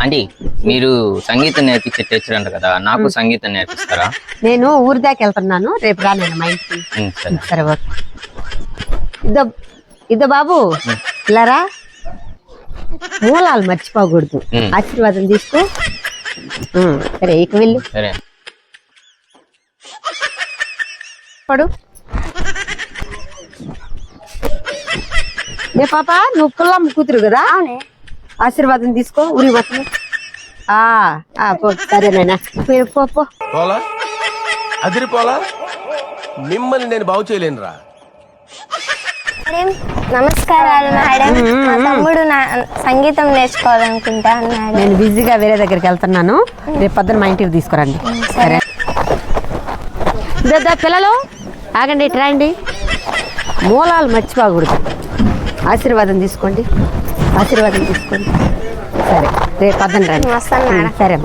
Aunty మీరు సంగీతం నేర్పించే టీచర్ అంట కదా, నాకు సంగీతం నేర్పిస్తారా? నేను ఊరి దాకా వెళ్తున్నాను, రేపు రా నేను మా ఇంటికి. సరే ఓకే. ఇద్దో బాబు ఇలారా, మూలాలు మర్చిపోకూడదు. ఆశీర్వాదం తీసుకో. సరే ఇక వెళ్ళు. సరే పడు. నే పాప, నువ్వు పుల్లమ్మ కూతురు కదా, ఆశీర్వాదం తీసుకో. ఊరి మొత్తం సరేనైనా పో. పోలా అదిరిపోలా, మిమ్మల్ని నేను బాగు చేయలేనురా. నమస్కారాలు మేడం. మా తమ్ముడు సంగీతం నేర్చుకోవాలనుకుంటా అన్నాడు. నేను బిజీగా వేరే దగ్గరికి వెళ్తున్నాను, రేపు పొద్దున మా ఇంటికి తీసుకురండి. సరే పిల్లలు ఆగండి, ఇటు రండి. మూలాలు మర్చిపోకూడదు. ఆశీర్వాదం తీసుకోండి. సరే రేపు పొద్దున రండి. వస్తాను మేడం. సరే.